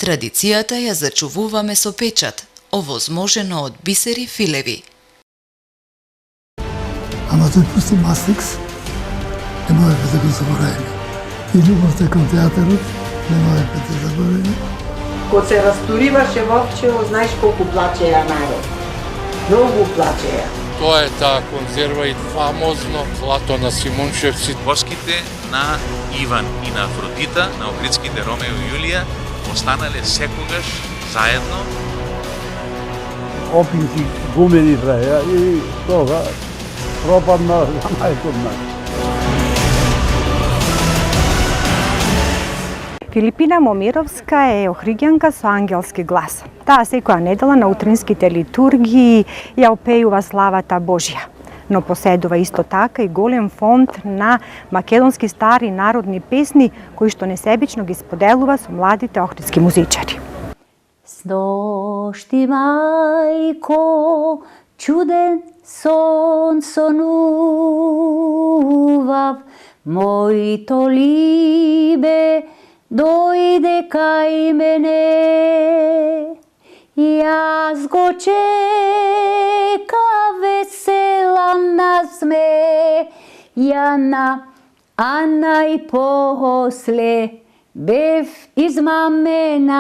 Традицијата ја зачувуваме со печат, овозможено од бисери филеви. Ама тој пусти Мастикс, не можеме да го заборавиме. И љубовта кон театарот, не можеме да го заборавиме. Кога се растуриваше Вовчево, знаеш колку плачеја народ. Многу плачеја. Тоа е таа конзерва и фамозно злато на Симунчевци. Воските на Иван и на Афродита, на Охридските Ромео и Јулија, останале секогаш заедно. Опинци гумени траја и тога пропадна за најкодна. Филипина Момировска е охриѓанка со ангелски глас. Таа секоја недела на утринските литургии ја опејува славата Божја, но поседува исто така и голем фонд на македонски стари народни песни кои што несебично ги споделува со младите охридски музичари. Сношти мајко, чуден сон сонував, моето либе дојде кај мене. Јас го чека весела насмејана, а најпосле бев измамена.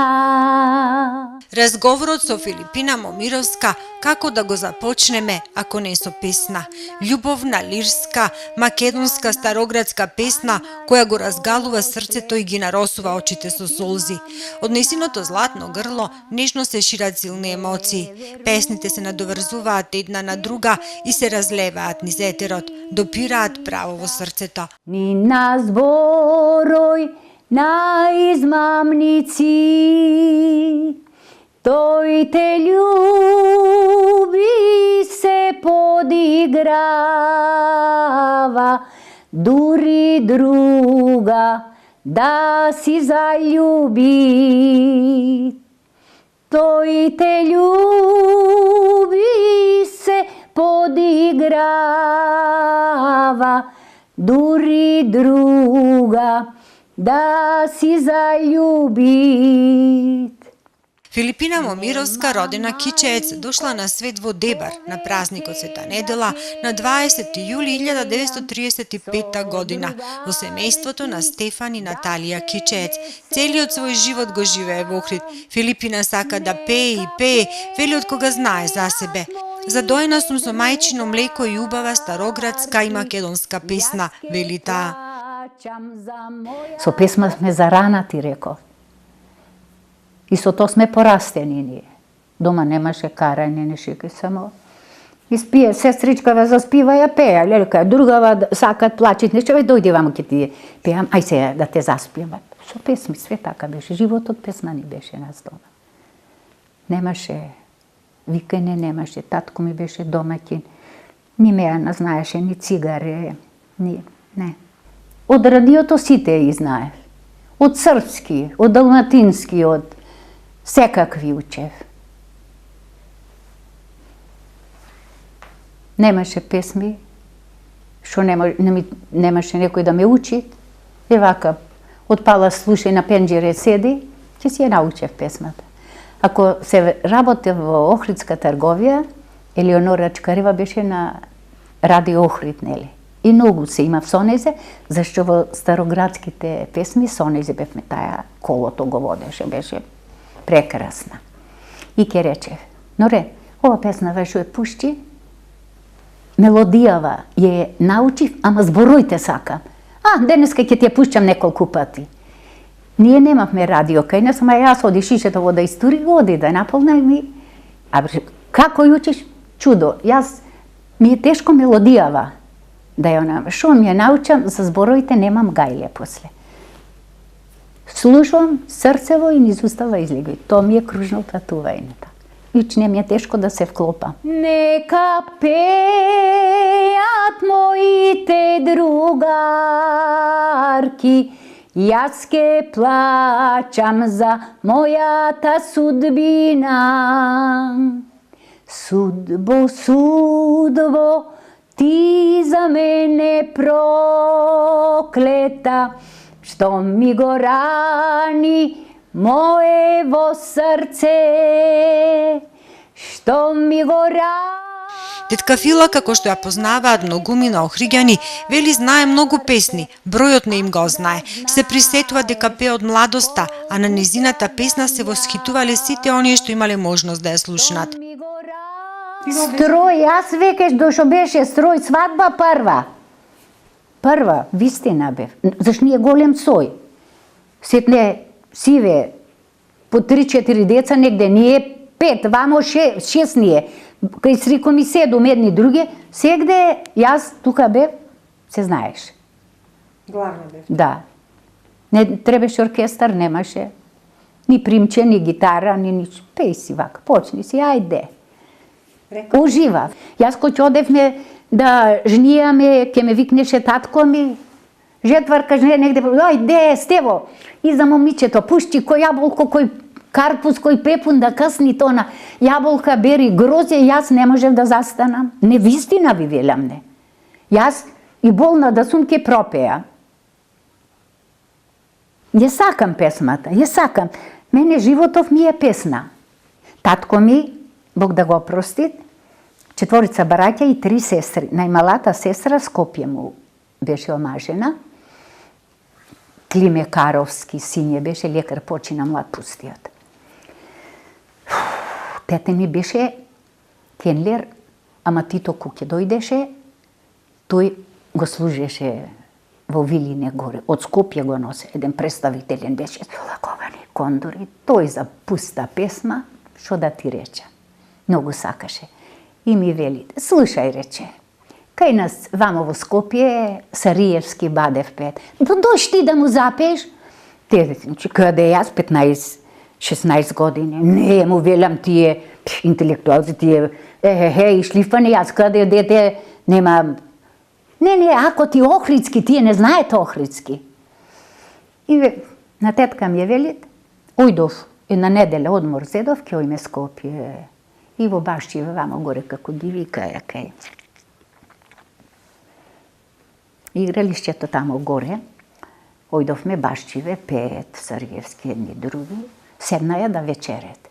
Разговорот со Филипина Момировска како да го започнеме ако не со песна. Љубовна, лирска, македонска староградска песна која го разгалува срцето и ги наросува очите со солзи. Од нејзиното златно грло нежно се шират силни емоции. Песните се надоврзуваат една на друга и се разлеваат низ етерот, допираат право во срцето. Ни на зборој на измамници, тој те љуби се подиграва, дури друга да си заљуби. Тој те љуби се подиграва, дури друга да си заљуби. Филипина Момировска, родена Кичеец, дошла на свет во Дебар на празникот Света недела на 20 јули 1935 година во семејството на Стефан и Наталија Кичеец. Целиот свој живот го живее во Охрид. Филипина сака да пее и пее, вели од кога знае за себе. Задоена сум со мајчино млеко и убава староградска и македонска песна, вели таа. Со песма сме заранати, реков. И со тоа сме порастени ние. Дома немаше карање, не шики само. Испие, сестричка ве заспива, ја пеја, лелека, другава сакат плачит, нешто, дојди вамо ке ти пеам, ај се да те заспием. Со песми, све така беше, животот песна ни беше нас дома. Немаше викање, немаше, татко ми беше домаќин, ни ме не знаеше, ни цигаре, ни, не. Од радиото сите ја знаев. Од српски, од далматински, од секакви учев. Немаше песми, што немаше некој да ме учи. И вака, отпала слушај на пенџере седи, ќе си ја научев песмата. Ако се работе во Охридска трговија, Елеонора Чкарева беше на радио Охрид, нели? И многу се има в сонезе, зашто во староградските песми сонезе бевме таа колото го водеше, беше прекрасна. И ке речев, норе, ова песна ве што ја пушти, мелодијава ја научив, ама збороите сакам. Денеска ќе ти ја пушчам неколку пати. Ние немавме радио кај нас, ама јас оди шишето вода истури, оди да наполна ми. Како ја учиш? Чудо. Јас ми е тешко мелодијава да ја научам. Шо ми ја научам, за збороите немам гајле после. Слушам срцево и низ устава излегај. Тоа ми е кружно патување. Ичне ми е тешко да се вклопам. Нека пеат моите другарки, јас ке плачам за мојата судбина. Судбо, судбо, ти за мене проклета, што ми го рани Моево срце, што ми гора. Тетка Фила, како што ја познаваат многумина охриѓани, вели знае многу песни, бројот не им го знае. Се присетува дека пее од младоста, а на незината песна се восхитувале сите оние што имале можност да ја слушнат. Строј, јас веќе дошо беше строј, свадба прва. Прва, вистина бев. Зашто ние голем сој. Сетне сиве, по 3-4 деца негде, ние 5, вамо 6 ние. Кај срико ми 7, едни други, сегде јас тука бев, се знаеш. Главна бев. Да. Не требаше оркестар, немаше. Ни примче, ни гитара, ни нич. Пеј си вака, почни си, ајде. Уживав. Јас кој ќе одевме да жнијаме, ке ме викнеше татко ми, жетварка жне негде, ајде, Стево, и за момичето, пушти кој јаболко, кој карпус, кој пепун да касни тона, јаболка бери грозе, јас не можев да застанам. Не, вистина ви велам, не. Јас и болна да сум ке пропеја. Ја сакам песмата, ја сакам. Мене животов ми е песна. Татко ми, Бог да го прости, 4 браќа и 3 сестри. Најмалата сестра Скопје му беше омажена. Климе Каровски, син беше лекар, почина млад пустиот. Тете ми беше кенлер, ама Тито куќе дојдеше, тој го служеше во Вилине горе. Од Скопје го носе, еден представителен беше, лаговани кондори. Тој за пуста песма, што да ти рече. Многу сакаше. И ми вели, слушај, рече, кај нас вамо во Скопје, Сариевски Бадев пет. Дојш ти да му запееш? Те, каде јас, 15-16 години. Не, му велам тие, интелектуалци, тие, и шлифани, јас каде дете, нема... Не, ако ти охридски, тие не знаете охридски. И на тетка ми е велит, ујдов, една неделя одмор зедов, ке ојме Скопје. И во Башчеве, вамо горе, како ги викаја кај. Игралишќето тамо горе, ојдовме Башчеве, пеет Сарјевски, едни други, седнаја да вечерет.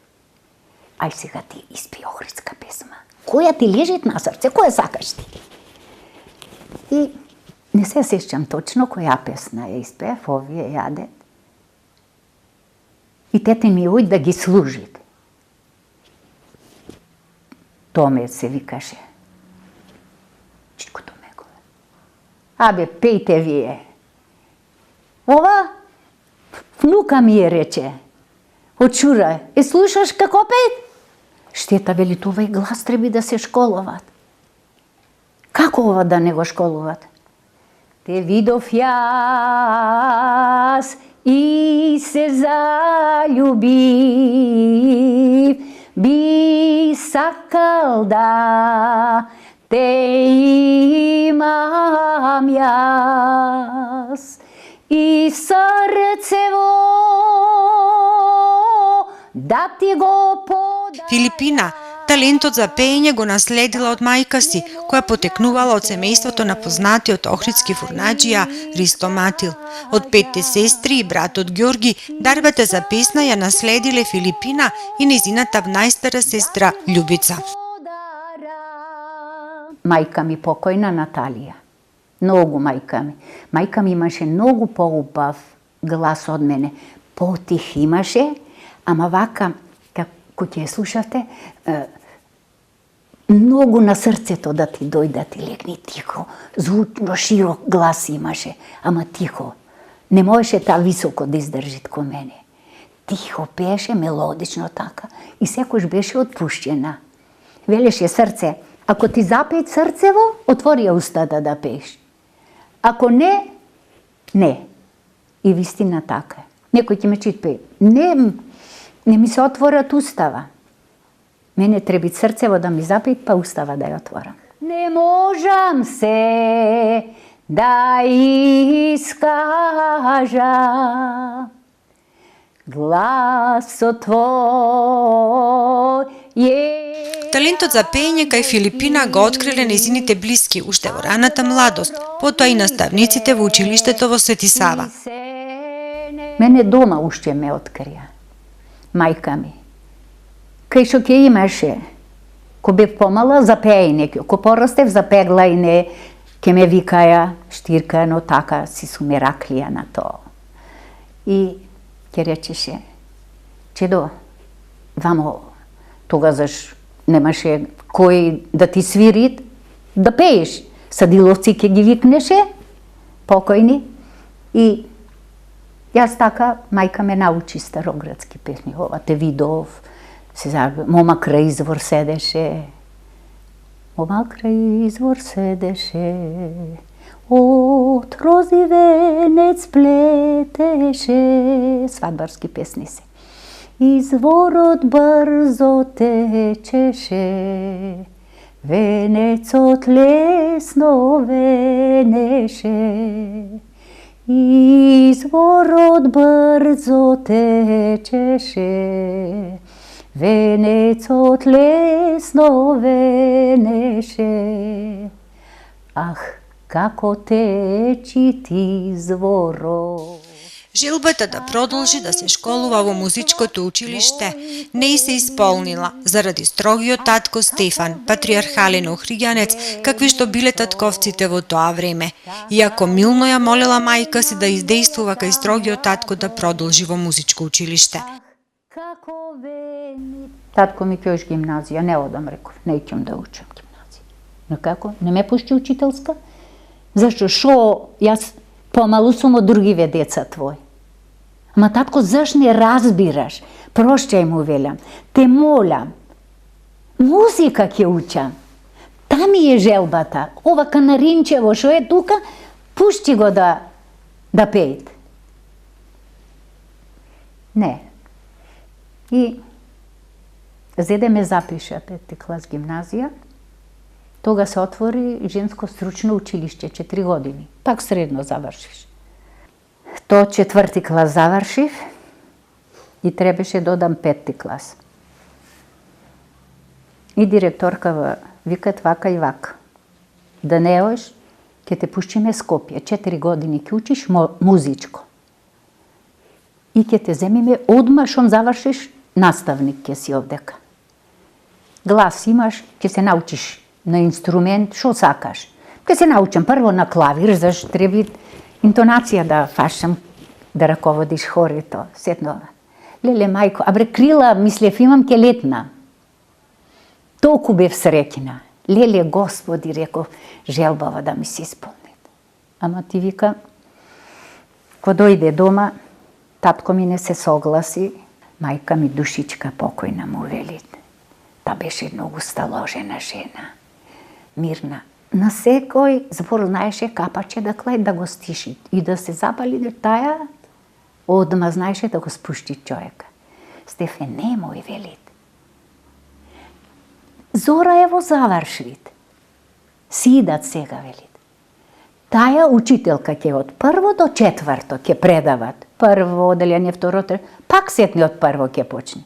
Ај сега ти испи охридска песма. Која ти лежит на срце, која сакаш ти? И не се сеќам точно која песна ја испеев, овие јадет. И тете ми ојд да ги служит. Томе се викаше. Чичко Томегове. Абе, пејте вие. Ова, внука ми е рече. Очура, слушаш како пејт? Штета, вели, това и глас треби да се школуват. Како ова да не го школуват? Те видов јас и се заљубив, би сакал да те имам јас и срцево да ти го подам. Филипина талентот за пеење го наследила од мајка си, која потекнувала од семејството на познатиот охридски фурнаџија Ристо Матил. Од 5 сестри и братот Ѓорги, дарбата за песна ја наследиле Филипина и незината најстара сестра Љубица. Мајка ми покојна Наталија. Многу мајка ми. Мајка ми имаше многу поубав глас од мене. Потих имаше, ама вака, како ќе слушавте, многу на срцето да ти дојде, да ти легне тихо. Звучно широк глас имаше, ама тихо. Не можеше та високо да издржит ко мене. Тихо пееше, мелодично така. И секој беше отпуштена. Велеше срце, ако ти запеет срцево, отвори ја устата да пееш. Ако не, не. И вистина така. Некој ќе ме чит пее. Не ми се отворат устава. Мене треби срцево да ми запеет, па устава да ја отворам. Не можам се да искажа гласот твој е. Талентот за пеење кај Филипина го откриле незините блиски уште во раната младост, потоа и наставниците во училиштето во Свети Сава. Мене дома уште ме открија. Мајка ми. Кај што ќе имаше, ко бев помала, запеја и некој. Ко порастев, запегла и не, ке ме викаја, штирка, но така си су ме раклија на тоа. И ќе речеше, чедо, вамо, тогаш немаше кој да ти свири, да пееш. Садиловци ќе ги викнеше, покојни. И јас така, мајка ме научи староградски песни. Ова те видов, мома крај извор седеше. Мома крај извор седеше, од рози венец плетеше. Свадбарски песни се. Изворот брзо течеше, венецот лесно венеше. Изворот брзо течеше, венецот лесно венеше. Ах, како течи ти изворот. Желбата да продолжи да се школува во музичкото училиште не и се исполнила заради строгиот татко Стефан, патриархален охриѓанец, какви што биле татковците во тоа време. Иако милно ја молела мајка си да издействува кај строгиот татко да продолжи во музичко училиште. Татко ми ќе гимназија, не одам, реков, не ќам да учам гимназија. Но како? Не ме пушти учителска? Зашто? Шо јас помалу сум од другиве деца твој. Ама татко, заш не разбираш? Прошчај му, велам. Те молам. Музика ќе учам. Та ми е желбата. Ова канаринчево шо е тука, пушти го да пеет. Не. И зеде ме запиша 5 клас гимназија. Тога се отвори женско стручно училиште, 4 години. Пак средно завршиш. То 4 клас завршив и требаше да одам 5 клас. И директорка викат вака и вака. Да не оеш, ќе те пушчиме Скопје. 4 години ќе учиш музичко. И ќе те земиме одма шом завршиш, наставник ќе си овдека. Глас имаш, ќе се научиш на инструмент, шо сакаш. Ке се научам прво на клавир, зашто треба интонација да фашам, да раководиш хорето. Сетно, леле мајко, абре крила, мислев, имам ке летна. Толку бев среќна. Леле, Господи, реков, желбава да ми се исполни. Ама ти вика, ко дојде дома, татко ми не се согласи, мајка ми душичка покојна му вели. Та беше многу сталожена жена. Мирна. На секој збор знаеше капаче да клај да го стиши и да се запали да таја, одма знаеше да го спушти човека. Стефе, немој, велит. Зора е во завршвит. Сидат сега, велит. Таја учителка ќе од 1 до 4 ќе предават. Прво оделјање, второ, пак сетни од 1 ќе почне.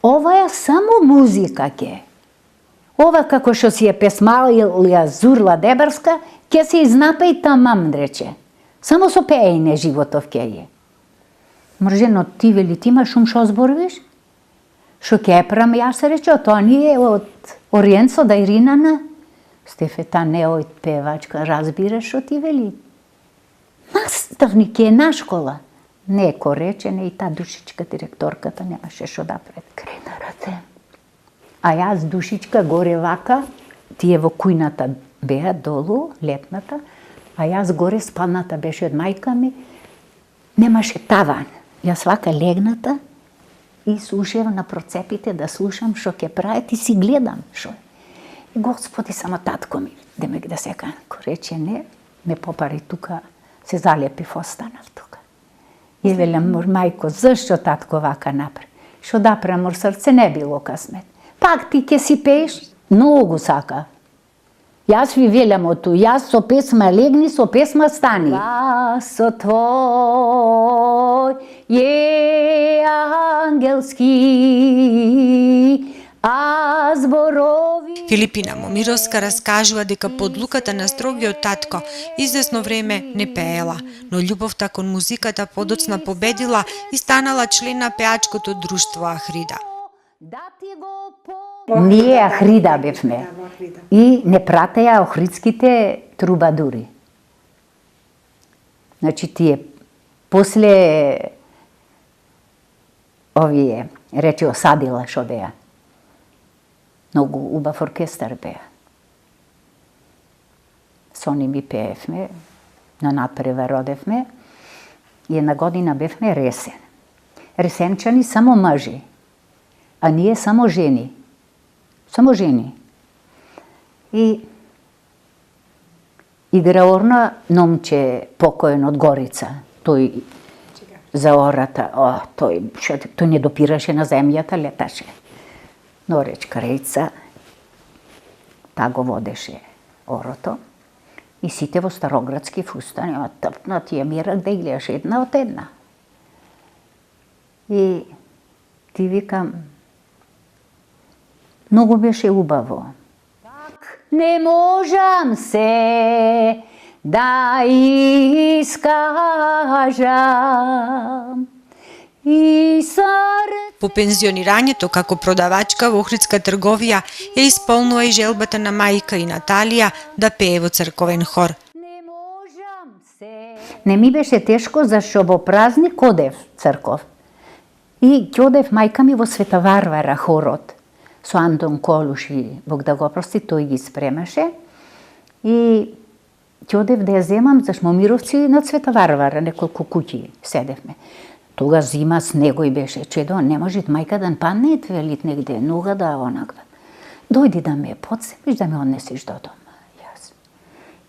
Ова е само музика ќе. Ова како што си е песмалија Зурла Дебарска, ќе се изнапе и тамам, рече. Само со пеење животов ќе е. Мржено, ти вели, ти имаш шо зборувиш? Шо ќе прам, јас рече, тоа ни е од Ориенцо да Иринана. Стефе, та не е певачка, разбираш шо ти вели? Наставник е на школа. Неко рече, не и та душичка директорката немаше шо да пред крена раце. А јас душичка горе вака, тие во кујната беа долу, летната, а јас горе спалната беше од мајка ми, немаше таван. Јас вака легната и слушав на процепите да слушам шо ќе прават и си гледам шо. И Господи, само татко ми, демек да се канко рече не, ме попари тука, се залепив, останав тука. И велам, мор мајко, зашто татко вака направи? Шо да премор срце не било късмет. Пак ти ќе си пееш, многу сака. Јас ви велам оту, јас со песма легни, со песма стани. Гласот твој е ангелски, а зборови... Филипина Момировска раскажува дека по одлуката на строгиот татко извесно време не пеела, но љубовта кон музиката подоцна победила и станала член на пеачкото друштво Ахрида. Ние Ахрида бевме и не пратеа охридските трубадури. Значи тие после овие речи осадила шо беа. Многу убав оркестар беа. Со ними пеевме, на надпрева родевме и една година бевме Ресен. Ресенчани само мъжи, а ние само жени. Само жени. И игра орна номче покоен од Горица. Тој за ората, тој не допираше на земјата, леташе. Но речка Рејца, та го водеше орото. И сите во староградски фустани, ама тъпнат ја мирак да гледаш една од една. И ти викам, многу беше убаво. Не можам се да искажам. По пензионирањето како продавачка во Охридска трговија ја исполнува и желбата на мајка и Наталија да пее во црковен хор. Не ми беше тешко зашто во празник одев црков. И ќе одев мајка ми во Света Варвара хорот. Со Антон Колуш и Бог да го прости, тој ги спремаше. И ќе одев да ја земам зашто Момировци на Света Варвара, неколку куќи седевме. Тога зима, снего и беше чедо, не може мајка да падне и велит негде, нога да онаква. Дојди да ме подсемиш, да ме однесиш до дома. Јас.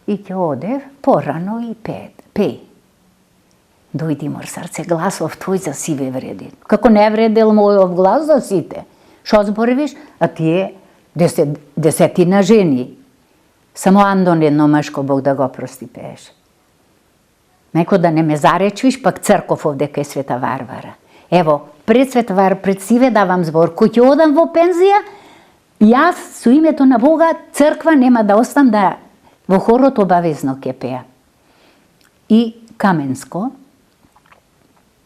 И ќе одев порано и пеј. Дојди мор срце, гласов твој за сиве вреди. Како не вредел мојов глас за сите. Шо зборевиш? А тие десетина жени. Само Андон едно мъжко, Бог да го прости, пееше. Неко да не ме заречвиш, пак црков овде кај Света Варвара. Ево, пред Света Варвара, пред сиве давам збор, кој ќе одам во пензија, јас со името на Бога, црква нема да остам да во хорот обавезно ќе пеа. И Каменско,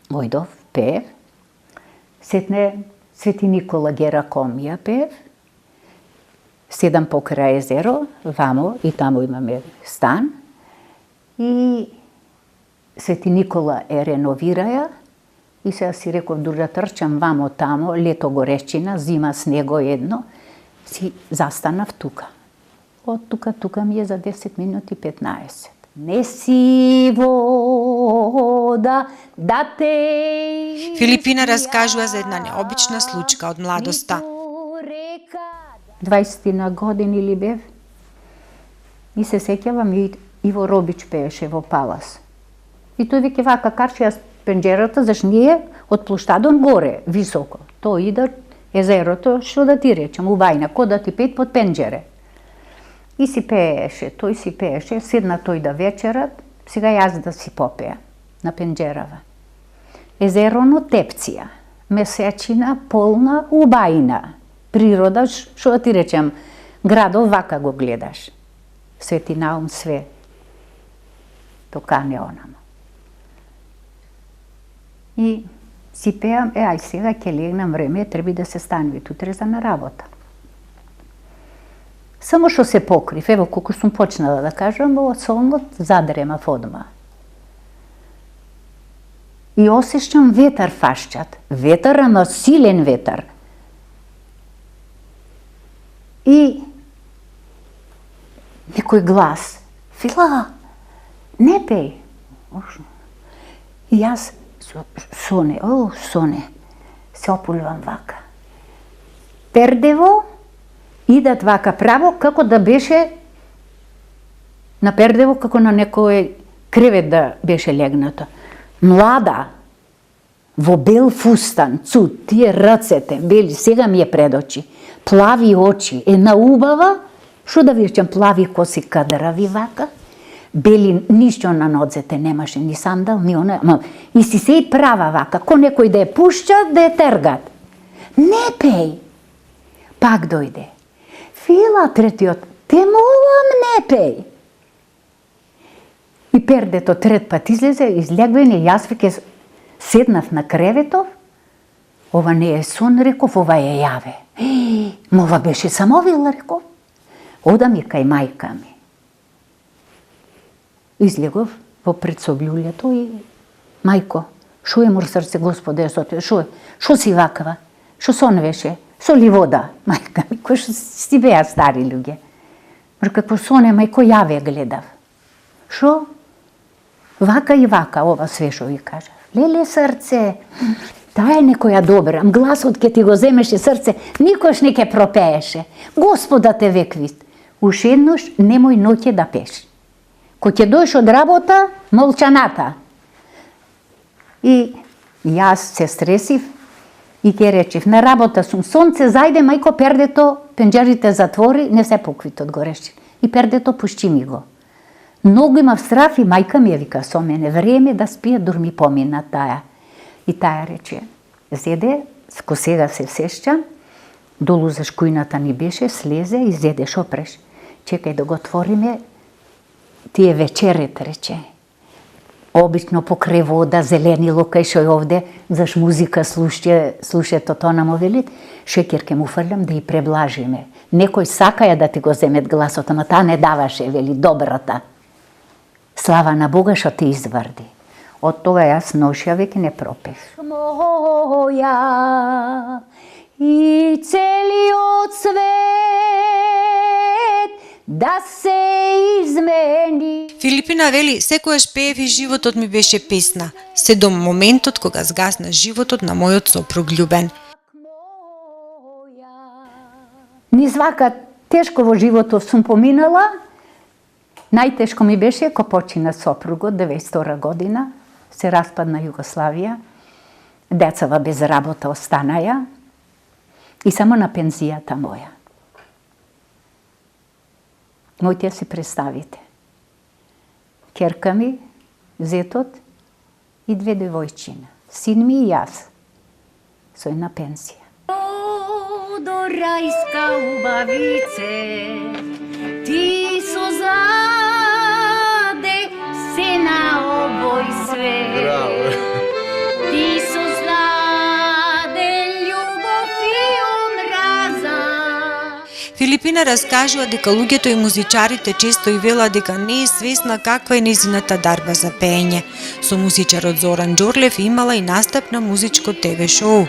ојдов, пеев, сетне Свети Никола Гераком ја пеев, седам покрај езеро, вамо и таму имаме стан, и Свети Никола е реновираја и сега си реков да трчам вамо тамо, лето горещина, зима снего едно, си застанав тука. Од тука ми е за 10 минути 15. Не си вода да те... Филипина раскажува за една необична случка од младоста. 20 на години ли бев и се сеќавам и Иво Робич пееше во Палас. И тој веќе вака карче јас пенџерата, зашто ние од плоштадон горе, високо. Тој иде езерото, што да ти речем, убајна, ко да ти пеет под пенџере. И си пееше, тој си пееше, седна тој да вечерат, сега јас да си попеа на пенџерава. Езероно Тепција, месечина полна убајна, природа, што да ти речем, градов вака го гледаш. Свети Наум све, токане онамо. И си пеам, ај сега ќе легнам, време, треба да се станувам, утре за на работа. Само што се покрив, ево колку сум почнала да кажам, во сонот задремав одма. И осеќам ветар фашчат, ветар, ама силен ветар. И некој глас, Фила, не пеј. И јас соне, се опулвам вака. Пердево, идат вака право, како да беше на пердево, како на некој кревет да беше легната. Млада, во бел фустан, цуд, тие рацете, бели, сега ми е пред очи. Плави очи, една убава, што да вирчам, плави коси кадрави вака, бели, ништо на нодзете немаше, ни сандал, ни она, и си се и права вака, ко некој да ја пушчат, да ја тергат. Не пеј! Пак дојде. Вела третиот, те молам не пеј. И пердето трет пат излезе, излегвен и јас веќе седнав на креветов. Ова не е сон, реков, ова е јаве. Ова беше само вила, реков. Одам и кај мајка ми. Излегов во пред соблјулјето и мајко, шо е мор срце, Господе, шо си ваква? Шо сон беше? Со ли вода? Мајка ми, кој шо си беа стари луѓе? Како сон е, мајко, јаве гледав. Шо? Вака и вака, ова све шо ви кажа. Леле срце, таа е некоја добра, гласот ке ти го земеше срце, никош не ке пропееше. Господа те веквит. Уш еднош немој ноќе да пеш. Кој ќе дојш од работа, молчаната. И јас се стресив и ке речев, на работа сум, сонце зајде, мајко, пердето, пенџерите затвори, не се поквит од гореше. И пердето пушти ми го. Многу имав страф и мајка ми ја вика со мене, време да спие, дурми помина таа. И таа рече, зеде, ко сега се сешќам, долу за шкујната ни беше, слезе и зеде, шо преш? Чекај да го отвориме, тие вечерет, рече. Обично покрај вода, зеленило, кај шо е овде, заш музика слуше тона му велит, шекер ке му фрлям да и преблажиме. Некој сакаја да ти го земет гласот, ама таа не даваше, вели, добрата. Слава на Бога што ти изврди. Од тога јас ношја веќе не пропев. Моја и целиот свет да се измени. Филипина вели, секојаш пеев и животот ми беше песна, се до моментот кога згасна животот на мојот сопруг љубен. Низ вака тешко во животот сум поминала. Најтешко ми беше ко почина сопругот, 92 година, се распадна Југославија, децава без работа останаја и само на пензијата моја. Мојте си представите. Керка ми, зетот и две девојчина, син ми и јас, со една пензија. До рајска убавице, ти создаде се на овој свет. Ти создаде љубов и омраза. Филипина раскажува дека луѓето и музичарите често и вела дека не е свесна каква е нејзината дарба за пеење. Со музичарот Зоран Џорлев имала и настап на музичко ТВ шоу.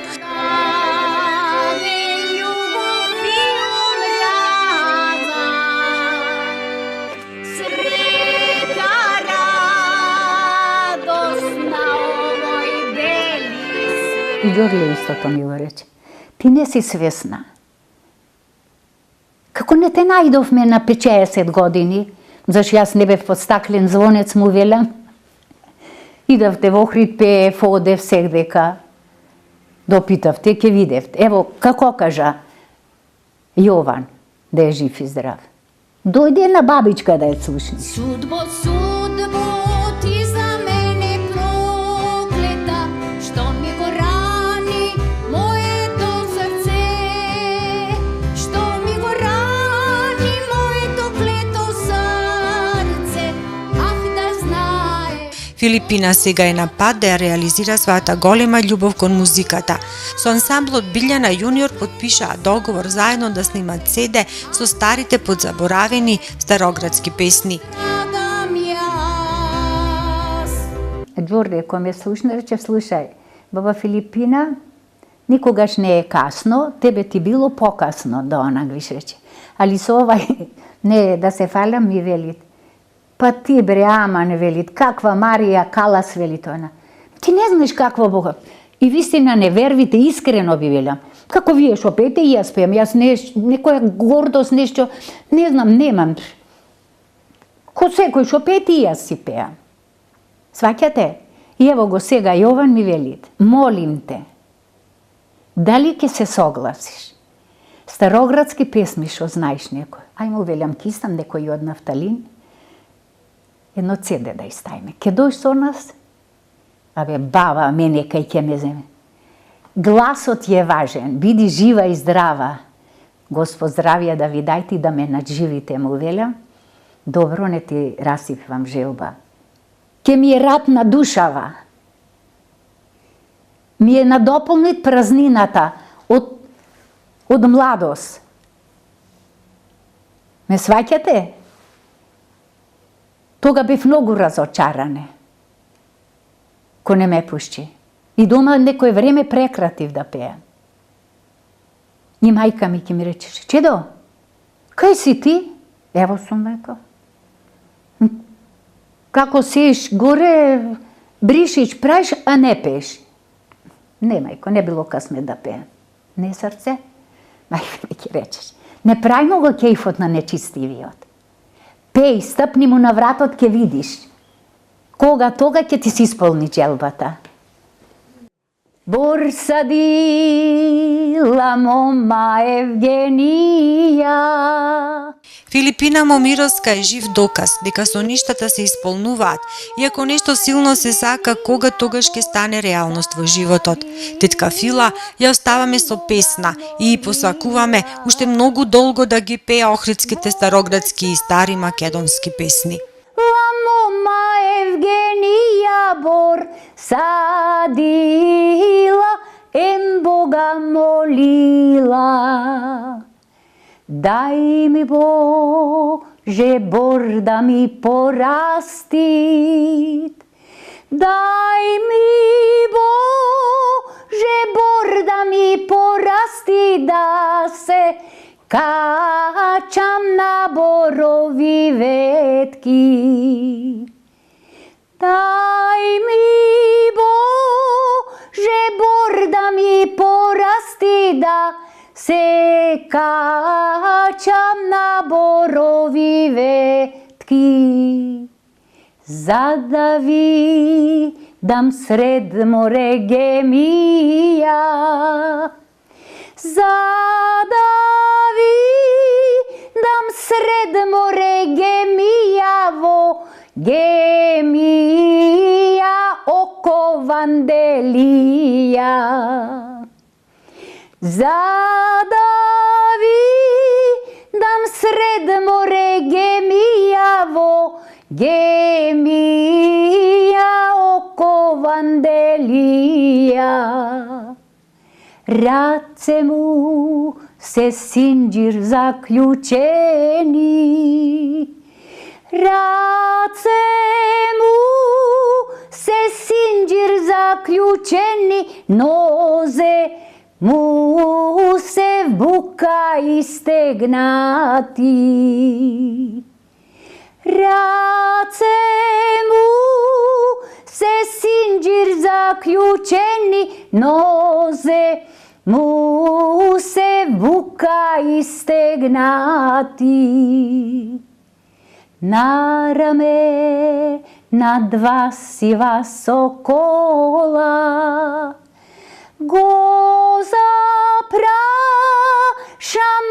И Ѓорле истото ми го рече. Ти не си свесна. Како не те најдовме на 50 години, зашто јас не бев под стаклен звонец, му велам. Идавте во Охрид, пеев, одев сегдека. Допитавте, ке видевте. Ево, како кажа Јован, да е жив и здрав. Дојде на бабичка да ја слушни. Судбо, судбо, ти за мене проклета, што ми го рани моето срце, што ми го рани моето клето срце, ах да знае. Филипина сега е на пат да ја реализира својата голема љубов кон музиката. Со ансамблот Билјана Јуниор потпишаа договор заедно да снимат CD со старите подзаборавени староградски песни. Ѓорде, кој ме слушна, рече, слушај, баба Филипина, никогаш не е касно, тебе ти било покасно, да она виш рече. Али со овај, не да се фалам, ми велит. Па ти бре, ама не велит, каква Марија Калас, велит она. Ти не знаеш каква Бога. И вистина не вервите, искрено би велам. Како вие шо пеете и јас пеам, јас некоја гордост, нешто, не знам, немам. Ко секој шо пеете и јас си пеам. Сваќате? И ево го сега Јован ми велит, молим те, дали ке се согласиш? Староградски песми шо знаеш некој. Ајмо велам, кистам некој од нафталин, едно CD да иставиме. Ке дојш со нас? Абе, баба, мене кај ќе ме земе. Гласот е важен, биди жива и здрава. Господ здравие да ви дајте и да ме надживите, му велям. Добро, не ти расипвам желба. Ке ми е рад на душава. Ми е надополнит празнината од младост. Ме сваќате? Тога бев многу разочаране. Ко не ме пушти. И дома некој време прекратив да пеам. И мајка ми ќе ми речеше: Чедо, кај си ти? Ево сум, века. Како сеш горе, бришиш, праиш, а не пееш. Не, мајко, не било късме да пеем. Не, срце. Мајка ми ќе речеш: не прај му го кејфот на нечистивиот. Пеј, стъпни му на вратот, ќе видиш. Кога тога ќе ти се исполни желбата. Бор садила мома Евгенија. Филипина Момировска е жив доказ дека соништата се исполнуваат и ако нешто силно се сака, кога тогаш ќе стане реалност во животот. Тетка Фила ја оставаме со песна и посакуваме уште многу долго да ги пее охридските, староградски и стари македонски песни. Ла мома Евгенија бор садила, Бога молила. Дај ми Боже бор да ми порасти. Дај ми Боже бор да ми порасти, да се качам на борови ветки. Дај ми Боже бор да ми порасти, да се качам на борови ветки. За да видам сред море Гемија, за да видам сред море Гемија, во Гемија окован делија. За да видам сред море Гемија, во Гемија окован делија. Раце му се синџир заклучени, раце му се синџир заклучени, нозе му се бука истегнати. Раце му се синџир заклучени, нозе му се бука истегнати. На раме на два сива сокола го запраша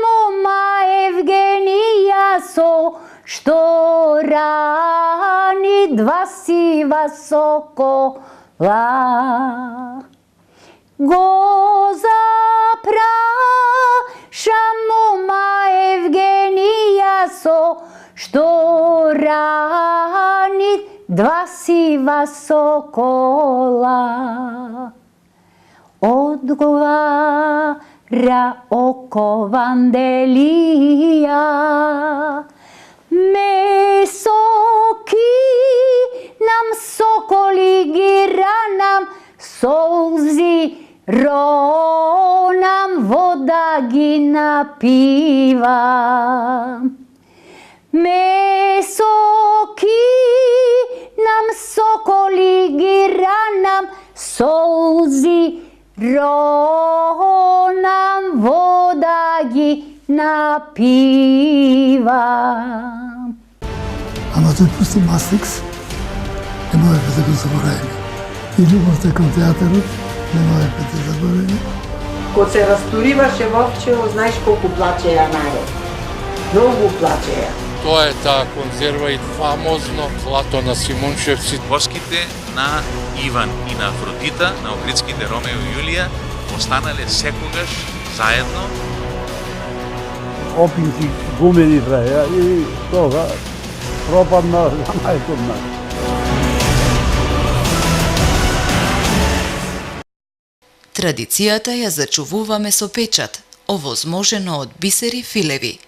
мома Евгенија, со што рани два сива сокола. Го запраша мома Евгенија, со што рани два сива сокола. Одговара окован делија, месоки нам соколи ги ранам, солзи ронам, вода ги напивам. Месоки нам соколи ги ранам, солзи ронам, вода ги напивам. Ама тој пусти Мастрикс, не можеше да го заборавиме. И љубовта кон театарот не можеше да заборавиме. Кога се растуриваше Вовчево, знаеш колку плачеја народ. Многу плачеја. Тоа е таа конзерва и фамозно злато на Симунчевци. Воските на Иван и на Афродита, на охридските Ромео и Јулија, останале секогаш заедно опинки гумени бреја и тога пропадна за мајкот наш. Традицијата ја зачувуваме со печат, овозможено од бисери филеви.